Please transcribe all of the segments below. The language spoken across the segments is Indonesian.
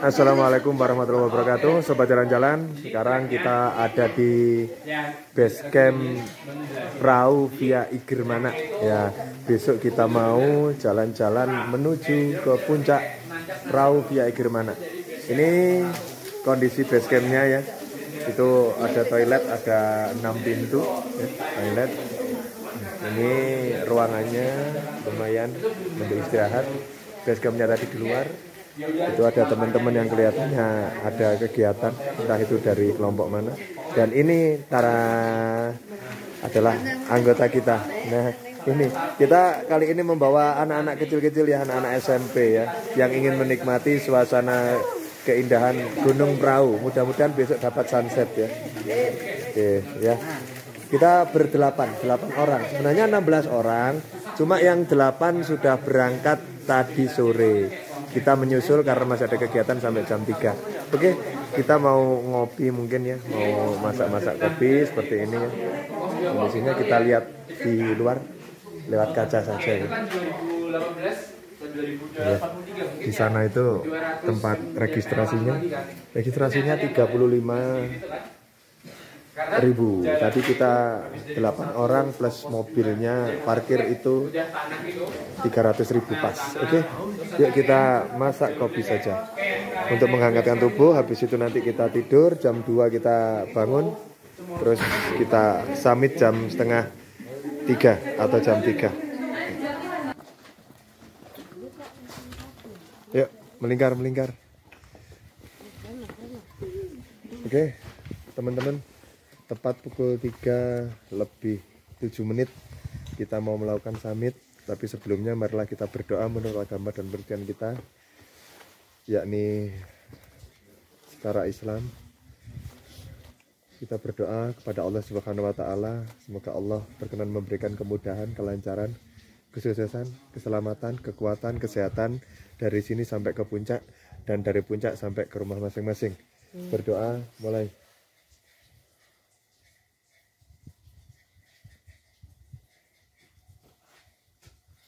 Assalamualaikum warahmatullahi wabarakatuh, sobat jalan-jalan. Sekarang kita ada di base camp perahu via Igirmana. Ya, besok kita mau jalan-jalan menuju ke puncak perahu via Igirmana. Ini kondisi base campnya ya. Itu ada toilet, ada 6 pintu ya, toilet. Ini ruangannya lumayan untuk istirahat. Base campnya tadi di luar. Itu ada teman-teman yang kelihatannya ada kegiatan, entah itu dari kelompok mana. Dan ini adalah anggota kita. Nah, ini kita kali ini membawa anak-anak kecil-kecil ya, anak-anak SMP ya, yang ingin menikmati suasana keindahan Gunung Prau. Mudah-mudahan besok dapat sunset ya. Oke ya. Kita berdelapan, 8 orang. Sebenarnya 16 orang, cuma yang 8 sudah berangkat tadi sore. Kita menyusul karena masih ada kegiatan sampai jam 3. Oke, kita mau ngopi mungkin ya, mau masak-masak kopi seperti ini ya. Kondisinya kita lihat di luar lewat kaca saja ya. Ya, di sana itu tempat registrasinya 35.000. Tadi kita 8 orang plus mobilnya parkir itu 300.000 pas. Oke, yuk kita masak kopi saja untuk menghangatkan tubuh. Habis itu nanti kita tidur, jam 2 kita bangun, terus kita summit jam setengah 3 atau jam 3. Yuk melingkar. Oke teman-teman, tepat pukul 3:07 kita mau melakukan summit. Tapi sebelumnya marilah kita berdoa menurut agama dan percayaan kita, yakni secara Islam. Kita berdoa kepada Allah Subhanahu wa Ta'ala, semoga Allah berkenan memberikan kemudahan, kelancaran, kesuksesan, keselamatan, kekuatan, kesehatan dari sini sampai ke puncak, dan dari puncak sampai ke rumah masing-masing. Berdoa mulai.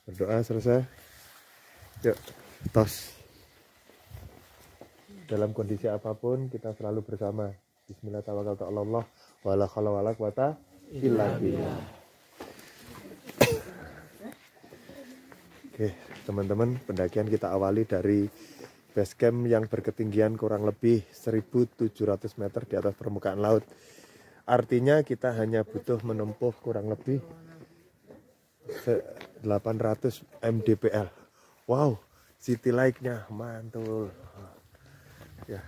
Berdoa selesai. Yuk, tos. Dalam kondisi apapun kita selalu bersama. Bismillah tawakkaltu 'alallah wala haula wala quwata illa billah. Oke, teman-teman, pendakian kita awali dari base camp yang berketinggian kurang lebih 1.700 meter di atas permukaan laut. Artinya kita hanya butuh menempuh kurang lebih 800 mdpl. Wow, city like-nya mantul. Ya,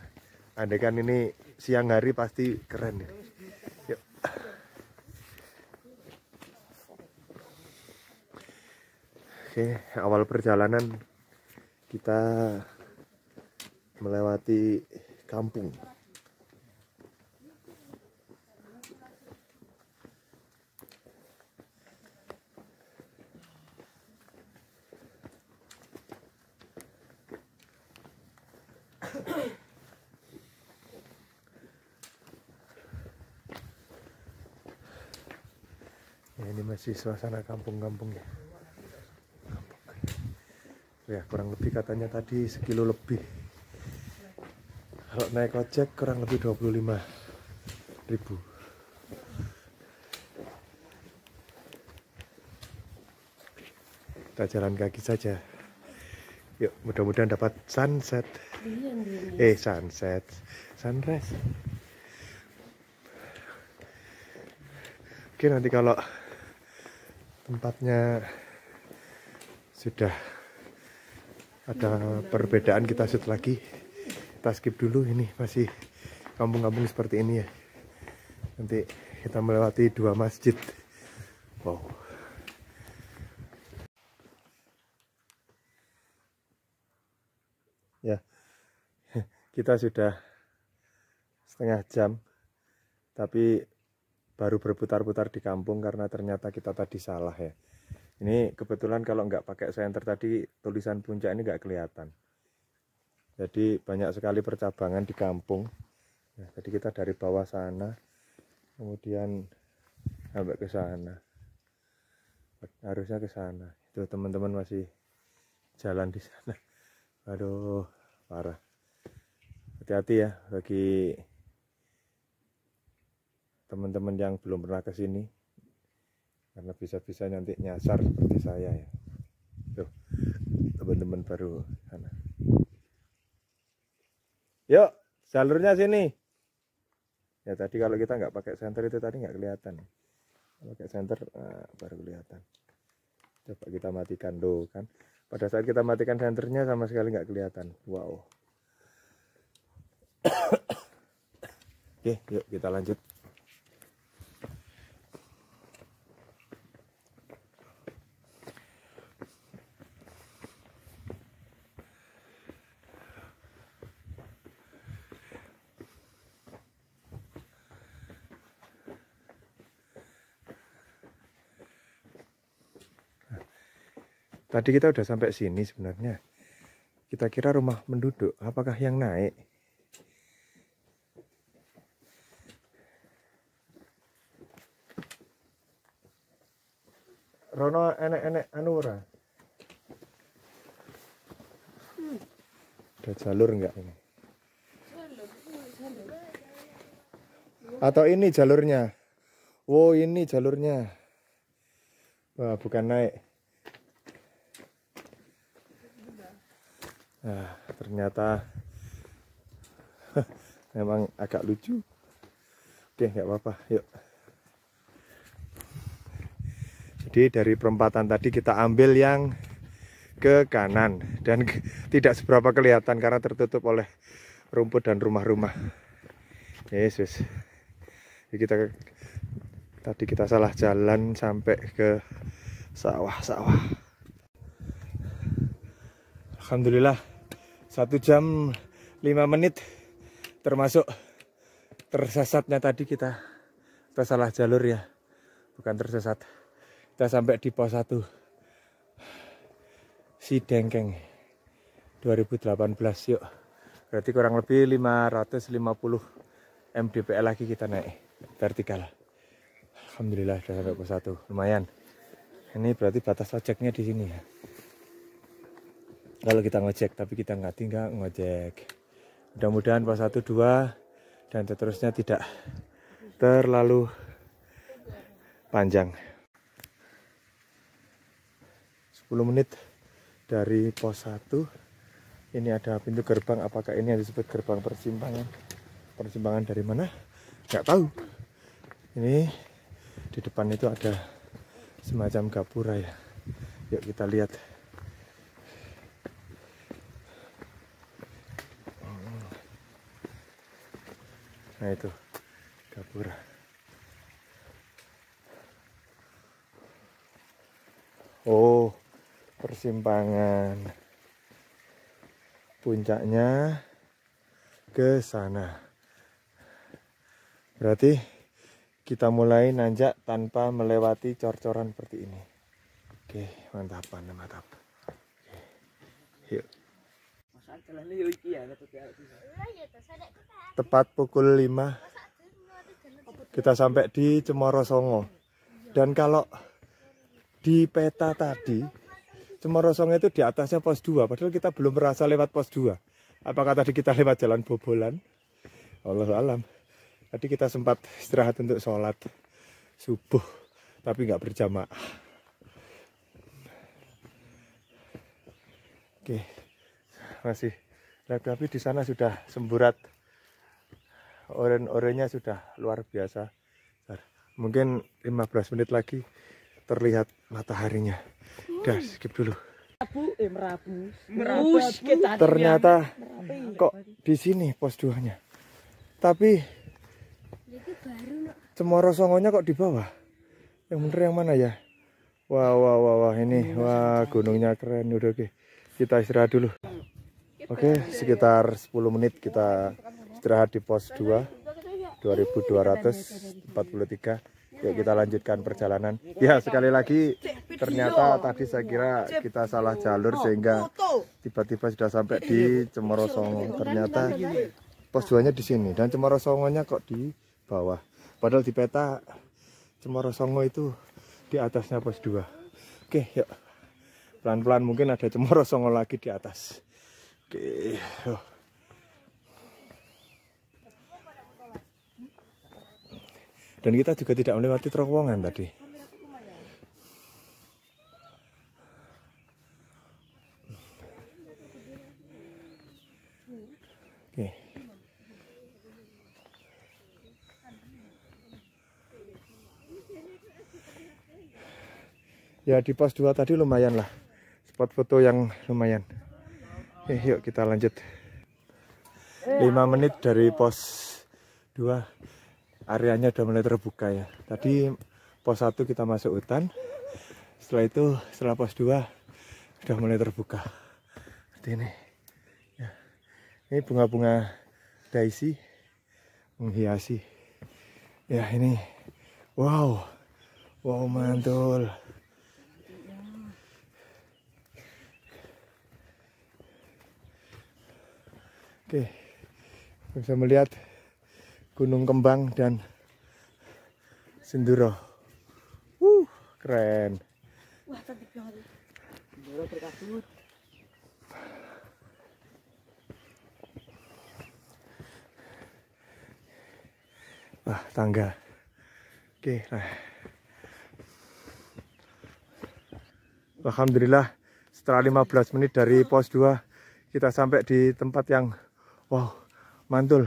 andai kan ini siang hari pasti keren ya. Yuk. Oke, awal perjalanan kita melewati kampung. Ya, ini masih suasana kampung-kampung ya. Ya, kurang lebih katanya tadi 1 kilo lebih. Kalau naik ojek kurang lebih 25.000. Kita jalan kaki saja. Yuk, mudah-mudahan dapat sunset. Sunrise. Oke, nanti kalau tempatnya sudah ada perbedaan kita shoot lagi. Kita skip dulu, ini masih kampung-kampung seperti ini ya. Nanti kita melewati 2 masjid. Wow. Ya, kita sudah setengah jam, tapi baru berputar-putar di kampung karena ternyata kita tadi salah ya. Ini kebetulan kalau nggak pakai senter tadi tulisan puncak ini nggak kelihatan. Jadi banyak sekali percabangan di kampung. Nah, jadi kita dari bawah sana, kemudian sampai ke sana. Harusnya ke sana. Itu teman-teman masih jalan di sana. Aduh, parah. Hati-hati ya bagi teman-teman yang belum pernah ke sini, karena bisa-bisa nanti nyasar seperti saya ya. Tuh, teman-teman baru sana. Yuk, jalurnya sini. Ya tadi kalau kita nggak pakai senter itu tadi nggak kelihatan. Pakai senter baru kelihatan. Coba kita matikan tuh kan. Pada saat kita matikan senternya sama sekali nggak kelihatan. Wow. Oke, yuk kita lanjut. Tadi kita udah sampai sini sebenarnya. Kita kira rumah penduduk, apakah yang naik? Rono enek-enek anu ora? Ada jalur enggak ini? Atau ini jalurnya? Oh, ini jalurnya. Wah, bukan naik. Nah, ternyata memang agak lucu. Oke, nggak apa-apa, yuk. Jadi dari perempatan tadi kita ambil yang ke kanan dan tidak seberapa kelihatan karena tertutup oleh rumput dan rumah-rumah. Yesus. Jadi tadi kita salah jalan sampai ke sawah-sawah. Alhamdulillah 1 jam 5 menit termasuk tersesatnya tadi kita salah jalur ya, bukan tersesat. Kita sampai di pos 1 Sidengkeng 2018 yuk. Berarti kurang lebih 550 mdpl lagi kita naik vertikal. Alhamdulillah sudah sampai pos 1, lumayan. Ini berarti batas ojeknya di sini ya. Kalau kita ngojek, tapi kita nggak tinggal ngojek. Mudah-mudahan pos 1, 2 dan seterusnya tidak terlalu panjang. 10 menit dari pos 1. Ini ada pintu gerbang. Apakah ini yang disebut gerbang persimpangan? Persimpangan dari mana? Nggak tahu. Ini di depan itu ada semacam gapura ya. Yuk kita lihat. Nah itu gapura. Oh, persimpangan. Puncaknya ke sana. Berarti kita mulai nanjak tanpa melewati cor-coran seperti ini. Oke, mantap. Oke. Yuk. Tepat pukul 5 kita sampai di Cemoro Songo. Dan kalau di peta tadi Cemoro Songo itu di atasnya pos 2, padahal kita belum merasa lewat pos 2. Apakah tadi kita lewat jalan bobolan? Allahu alam. Tadi kita sempat istirahat untuk sholat subuh, tapi nggak berjamaah. Oke, masih. Tapi di sana sudah semburat, oren-orennya sudah luar biasa. Mungkin 15 menit lagi terlihat mataharinya. Udah skip dulu. Ternyata kok di sini pos 2-nya. Tapi Cemoro Songonya kok di bawah. Yang bener yang mana ya? Wah, ini wah gunungnya keren. Udah oke. Kita istirahat dulu. Oke, sekitar 10 menit kita istirahat di pos 2 2243. Yuk kita lanjutkan perjalanan. Ya, sekali lagi ternyata tadi saya kira kita salah jalur sehingga tiba-tiba sudah sampai di Cemoro Songo. Ternyata pos 2-nya di sini dan Cemoro Songonya kok di bawah. Padahal di peta Cemoro Songo itu di atasnya pos 2. Oke, yuk. Pelan-pelan mungkin ada Cemoro Songo lagi di atas. Oke. Dan kita juga tidak melewati terowongan tadi. Oke. Ya di pos 2 tadi lumayan lah. Spot foto yang lumayan. Yuk kita lanjut. 5 menit dari pos 2. Areanya udah mulai terbuka ya. Tadi pos 1 kita masuk hutan. Setelah itu, setelah pos 2 udah mulai terbuka. Seperti ini. Ya. Ini bunga-bunga daisy menghiasi. Ya ini. Wow. Wow, mantul. Oke, bisa melihat Gunung Kembang dan Sinduro. Keren. Wah, cantik banget. Sinduro berkabut. Wah, tangga. Oke, nah. Alhamdulillah, setelah 15 menit dari pos 2, kita sampai di tempat yang wow, mantul,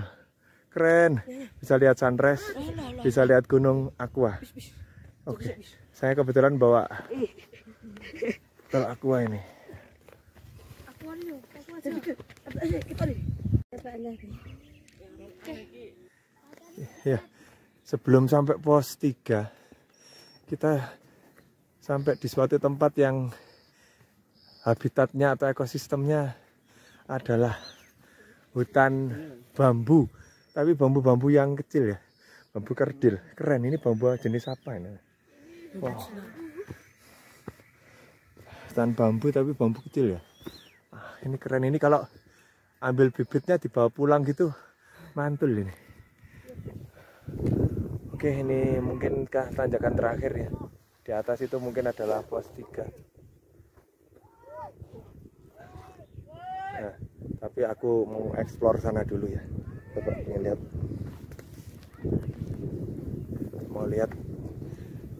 keren. Bisa lihat sunrise, bisa lihat gunung Aqua. Oke, saya kebetulan bawa botol Aqua ini. Ya, sebelum sampai pos 3, kita sampai di suatu tempat yang habitatnya atau ekosistemnya adalah hutan bambu, tapi bambu-bambu yang kecil ya, bambu kerdil. Keren, ini bambu jenis apa ini? Wow. Hutan bambu tapi bambu kecil ya. Ini keren, ini kalau ambil bibitnya dibawa pulang gitu, mantul ini. Oke, ini mungkinkah tanjakan terakhir ya. Di atas itu mungkin adalah pos 3. Nah, tapi aku mau eksplor sana dulu ya. Coba ingin lihat. Mau lihat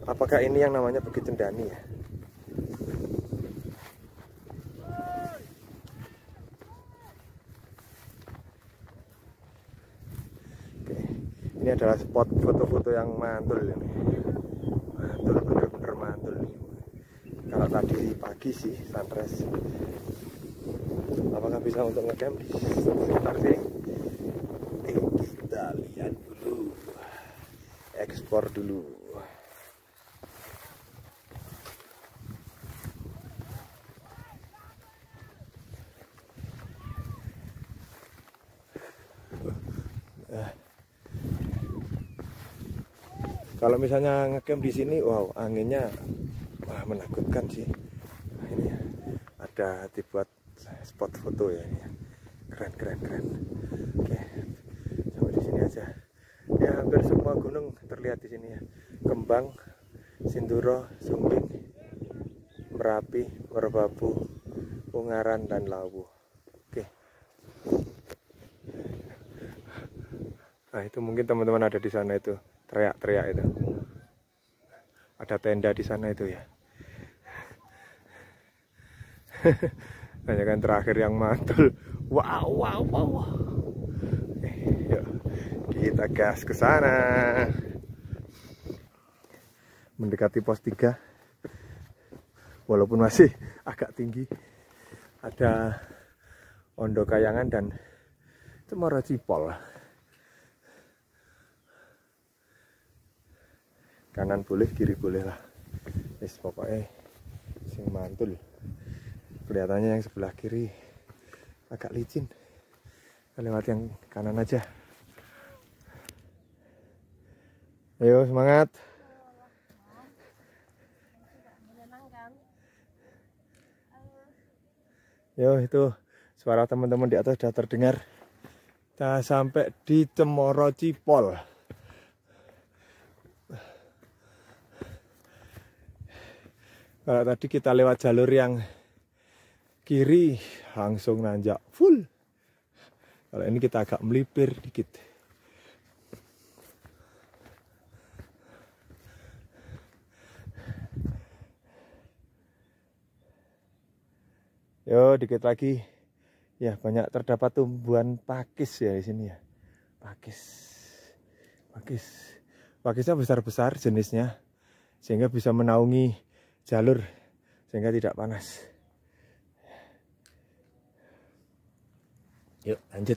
apakah ini yang namanya Bukit Cendani ya. Oke. Ini adalah spot foto-foto yang mantul ini. Mantul, bener-bener mantul nih. Kalau tadi pagi sih sunrise. Apakah bisa untuk ngecamp di sekitar sini? Kita lihat dulu, ekspor dulu. Kalau misalnya ngecamp di sini, wow, anginnya wah, menakutkan sih. Nah, ini ya, ada dibuat spot foto ya, ini ya. Keren, keren, keren. Oke, sampai di sini aja. Ya, hampir semua gunung terlihat di sini ya. Kembang, Sinduro, Sumbing, Merapi, Merbabu, Ungaran, dan Lawu. Oke. Nah, itu mungkin teman-teman ada di sana itu, teriak-teriak itu. Ada tenda di sana itu ya. Tanjakan terakhir yang mantul. Wow, wow, wow. Yuk, kita gas ke sana. Mendekati pos 3. Walaupun masih agak tinggi. Ada Ondo Kayangan dan Cemoro Cipol. Kanan boleh, kiri boleh lah. Wis pokoknya sing mantul. Kelihatannya yang sebelah kiri agak licin. Kita lewat yang kanan aja. Ayo semangat. Yo, itu suara teman-teman di atas sudah terdengar. Kita sampai di Cemoro Cipol. Kalau tadi kita lewat jalur yang kiri langsung nanjak full. Kalau ini kita agak melipir dikit. Yo, dikit lagi. Ya, banyak terdapat tumbuhan pakis ya di sini ya. Pakisnya besar-besar jenisnya, sehingga bisa menaungi jalur sehingga tidak panas. Yuk lanjut.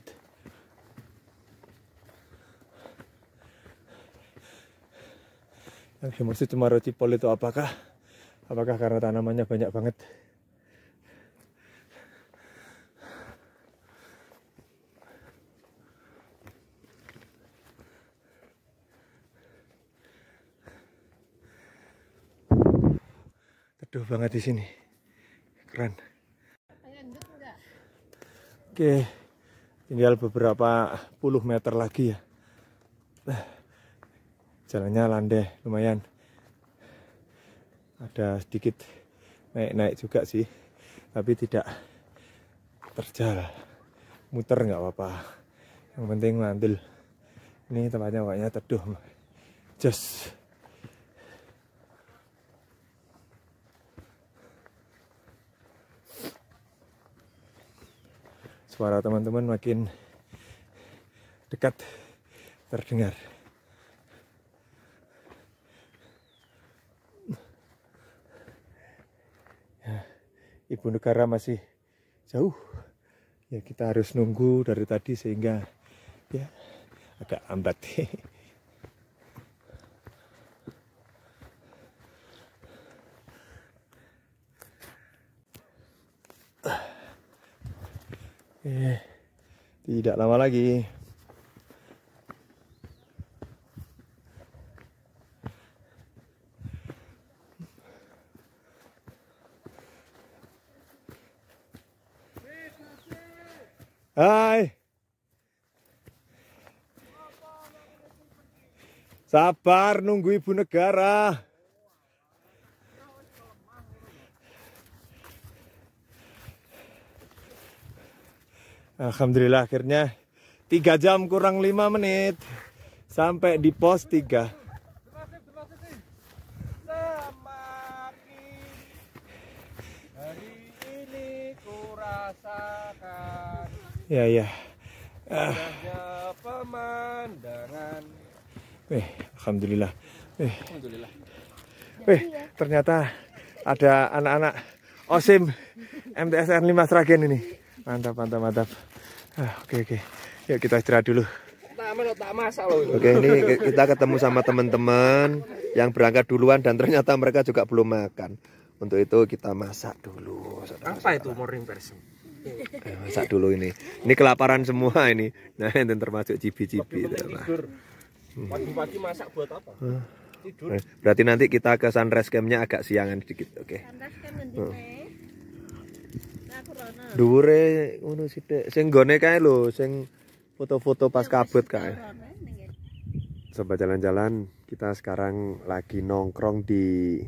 Yang dimaksud Cemara Cipol itu apakah karena tanamannya banyak banget? Teduh banget di sini, keren. Oke, tinggal beberapa puluh meter lagi ya. Jalannya landai lumayan. Ada sedikit naik-naik juga sih, tapi tidak terjal. Muter nggak apa-apa. Yang penting mantul. Ini tempatnya kayaknya teduh. Just. Suara teman-teman makin dekat terdengar. Ya, ibu negara masih jauh. Ya, kita harus nunggu dari tadi sehingga ya agak lambat. Tidak lama lagi. Hai. Sabar nunggu ibu negara. Alhamdulillah akhirnya 3 jam kurang 5 menit sampai di pos 3. Hari ini kurasakan Ya. indahnya pemandangan. Alhamdulillah. Alhamdulillah. Ternyata ada anak-anak OSIM MTSR 5 Sragen ini. Mantap. Oke. Yuk kita istirahat dulu. Tak masak loh. Oke, ini kita ketemu sama teman-teman yang berangkat duluan dan ternyata mereka juga belum makan. Untuk itu kita masak dulu. Apa itu morning person? Masak dulu ini. Ini kelaparan semua ini. Nah, ini termasuk cibi-cibi. Pagi-pagi masak buat apa? Tidur. Berarti nanti kita ke sunrise camp-nya agak siangan sedikit, oke. Dhuwure ngono sithik. Sing nggone kae lho, sing foto-foto pas kabut kae. Sobat jalan-jalan, kita sekarang lagi nongkrong di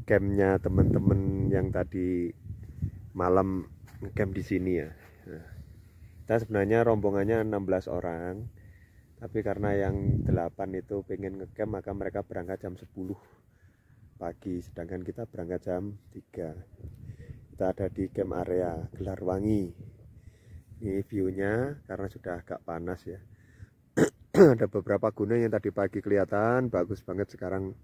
campnya teman-teman yang tadi malam ngecamp di sini ya. Nah, kita sebenarnya rombongannya 16 orang, tapi karena yang 8 itu pengen ngecamp maka mereka berangkat jam 10 pagi, sedangkan kita berangkat jam 3. Kita ada di camp area Gelarwangi. Ini view-nya karena sudah agak panas ya. Ada beberapa gunung yang tadi pagi kelihatan bagus banget, sekarang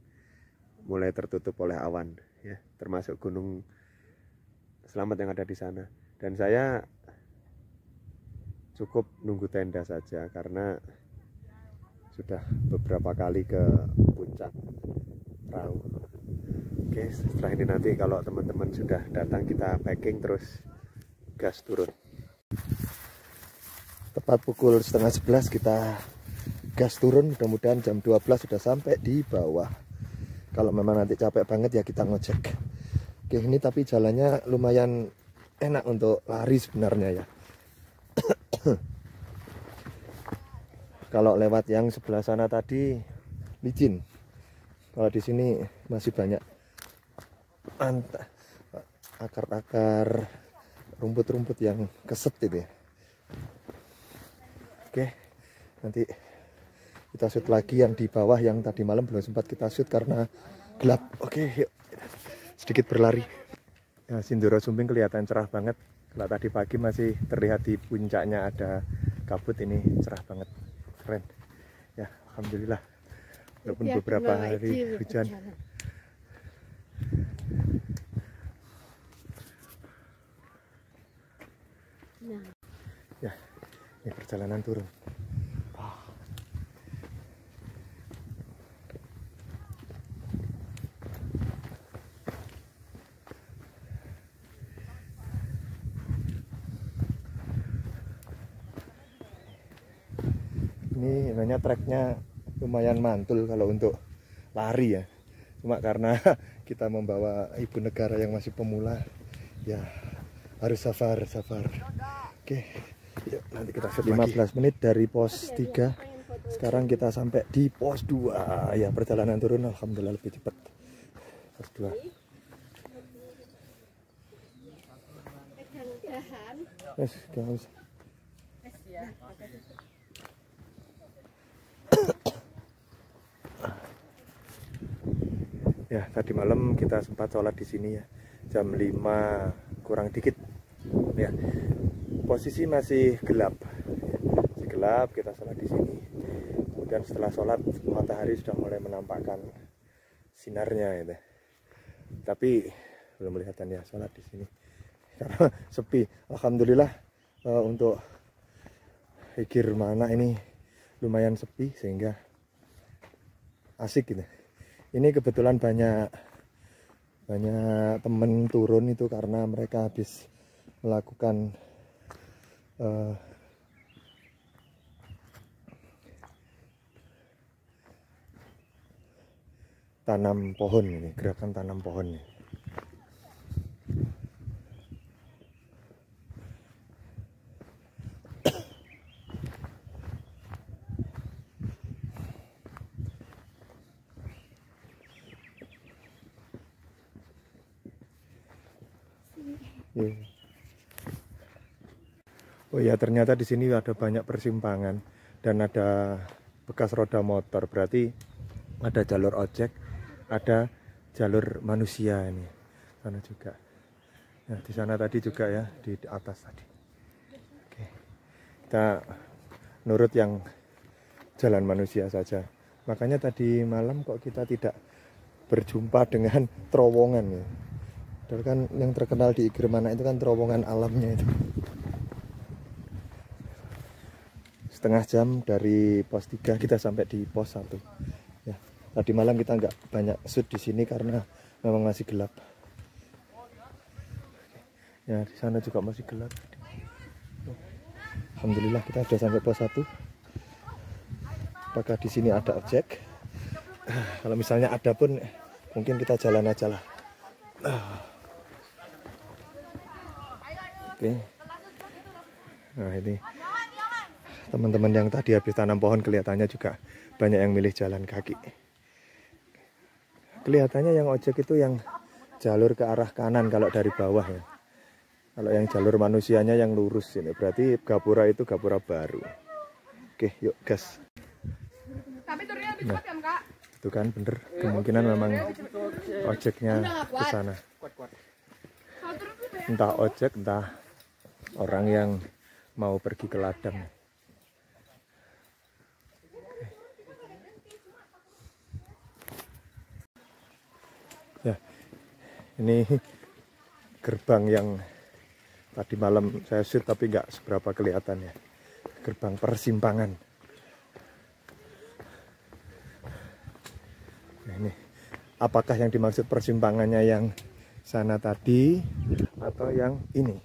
mulai tertutup oleh awan ya, termasuk Gunung Selamat yang ada di sana. Dan saya cukup nunggu tenda saja karena sudah beberapa kali ke puncak perahu. Oke, setelah ini nanti kalau teman-teman sudah datang kita packing terus gas turun. Tepat pukul 10:30 kita gas turun, mudah-mudahan jam 12 sudah sampai di bawah. Kalau memang nanti capek banget ya kita ngojek. Oke, ini tapi jalannya lumayan enak untuk lari sebenarnya ya. Kalau lewat yang sebelah sana tadi licin. Kalau di sini masih banyak akar-akar rumput-rumput yang keset itu ya. Oke, nanti kita shoot lagi yang di bawah yang tadi malam belum sempat kita shoot karena gelap. Oke, yuk sedikit berlari. Ya, Sindoro Sumbing kelihatan cerah banget. Kalau tadi pagi masih terlihat di puncaknya ada kabut, ini cerah banget, keren. Ya, alhamdulillah. Walaupun beberapa hari hujan. Ya, ini perjalanan turun. Ini namanya treknya lumayan mantul kalau untuk lari ya. Cuma karena kita membawa ibu negara yang masih pemula, ya harus sabar. Oke, yuk nanti kita shoot 15 menit dari pos 3. Sekarang kita sampai di pos 2. Ya, perjalanan turun alhamdulillah lebih cepat. Pos 2. Yes, guys. Ya, tadi malam kita sempat sholat di sini ya, jam 5 kurang dikit. Ya, posisi masih gelap, kita sholat di sini. Kemudian setelah sholat matahari sudah mulai menampakkan sinarnya, gitu. Tapi belum kelihatan ya sholat di sini karena sepi. Alhamdulillah untuk Igirmana ini lumayan sepi sehingga asik gitu. Ini kebetulan banyak temen turun itu karena mereka habis melakukan tanam pohon ini, gerakan tanam pohon ini. Oh ya, ternyata di sini ada banyak persimpangan dan ada bekas roda motor. Berarti ada jalur ojek, ada jalur manusia ini. Sana juga. Nah, di sana tadi juga ya, di atas tadi. Oke. Kita nurut yang jalan manusia saja. Makanya tadi malam kok kita tidak berjumpa dengan terowongan ya. Dan kan yang terkenal di Igirmana itu kan terowongan alamnya itu. Setengah jam dari pos 3 kita sampai di pos 1. Ya, tadi malam kita nggak banyak shoot di sini karena memang masih gelap. Ya, di sana juga masih gelap. Alhamdulillah kita sudah sampai pos 1. Apakah di sini ada objek? Kalau misalnya ada pun mungkin kita jalan aja lah. Oke. Nah, ini teman-teman yang tadi habis tanam pohon kelihatannya juga banyak yang milih jalan kaki. Kelihatannya yang ojek itu yang jalur ke arah kanan kalau dari bawah ya. Kalau yang jalur manusianya yang lurus ini, berarti gapura itu gapura baru. Oke, yuk gas. Nah, itu kan bener, kemungkinan memang ojeknya ke sana. Entah ojek, entah orang yang mau pergi ke ladang. Ya, ini gerbang yang tadi malam saya shoot tapi nggak seberapa kelihatan ya. Gerbang persimpangan. Nah, ini apakah yang dimaksud persimpangannya yang sana tadi atau yang ini?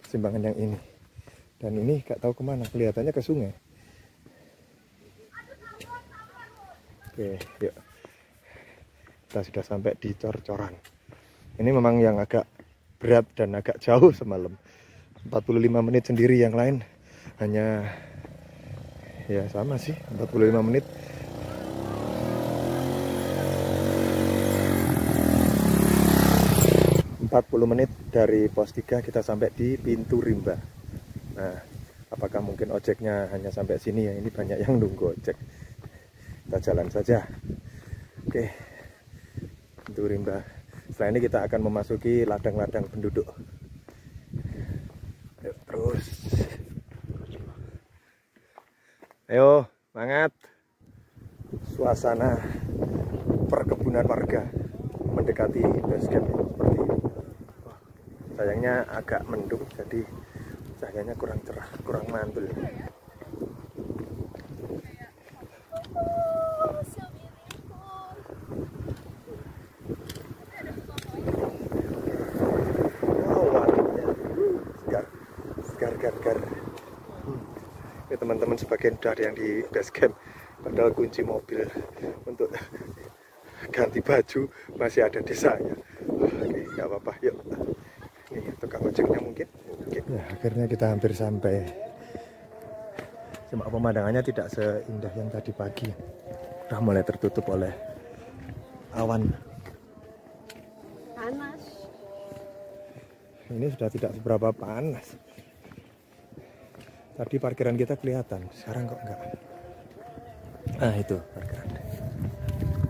Persimpangan yang ini. Dan ini nggak tahu kemana, kelihatannya ke sungai. Oke, yuk. Kita sudah sampai di cor-coran. Ini memang yang agak berat dan agak jauh semalam. 45 menit sendiri, yang lain hanya ya sama sih, 45 menit. menit dari pos 3 kita sampai di pintu rimba. Nah, apakah mungkin ojeknya hanya sampai sini ya? Ini banyak yang nunggu ojek. Kita jalan saja. Oke, pintu rimba. Setelah ini kita akan memasuki ladang-ladang penduduk. Yuk, terus. Ayo, semangat. Suasana perkebunan warga mendekati base camp seperti ini. Sayangnya agak mendung, jadi cahayanya kurang cerah, kurang mantul. Segar. Ini teman-teman sebagian udah ada yang di base camp, padahal kunci mobil untuk ganti baju masih ada di saya. Oke, nggak apa-apa, yuk. Ini tukang ojeknya mungkin. Ya, akhirnya kita hampir sampai. Cuma pemandangannya tidak seindah yang tadi pagi. Udah mulai tertutup oleh awan. Panas. Ini sudah tidak seberapa panas. Tadi parkiran kita kelihatan, sekarang kok enggak. Ah, itu parkiran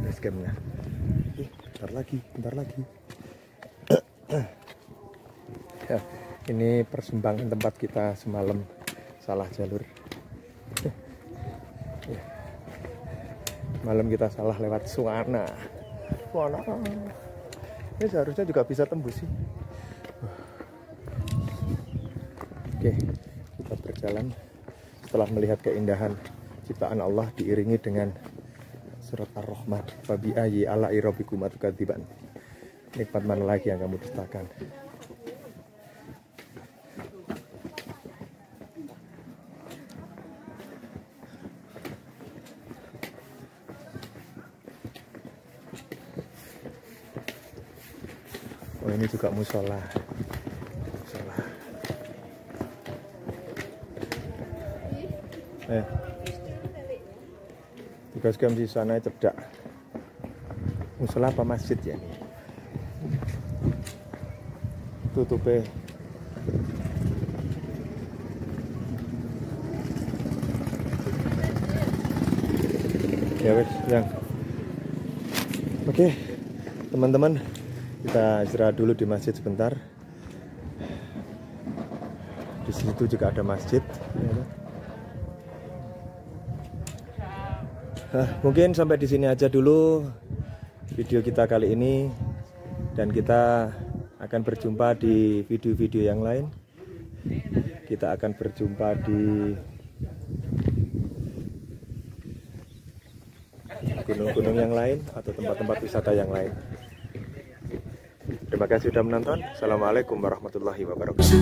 base campnya. Bentar lagi. Ya, ini persimpangan tempat kita semalam salah jalur. Ya. Malam kita salah lewat Suwana. Ini seharusnya juga bisa tembus sih. Oke, kita berjalan setelah melihat keindahan ciptaan Allah diiringi dengan surat Ar-Rahman. Fabi ayyi ala'i rabbikum tukadziban. Nikmat mana lagi yang kamu dustakan? Oh, ini juga musola. Di base camp di sana cedak. Musola apa masjid ya ini? Tutupnya. Ya wes, yang. Oke, teman-teman, kita istirahat dulu di masjid sebentar. Di situ juga ada masjid. Mungkin sampai di sini aja dulu video kita kali ini, dan kita akan berjumpa di video-video yang lain. Kita akan berjumpa di gunung-gunung yang lain atau tempat-tempat wisata yang lain. Terima kasih sudah menonton. Assalamualaikum warahmatullahi wabarakatuh.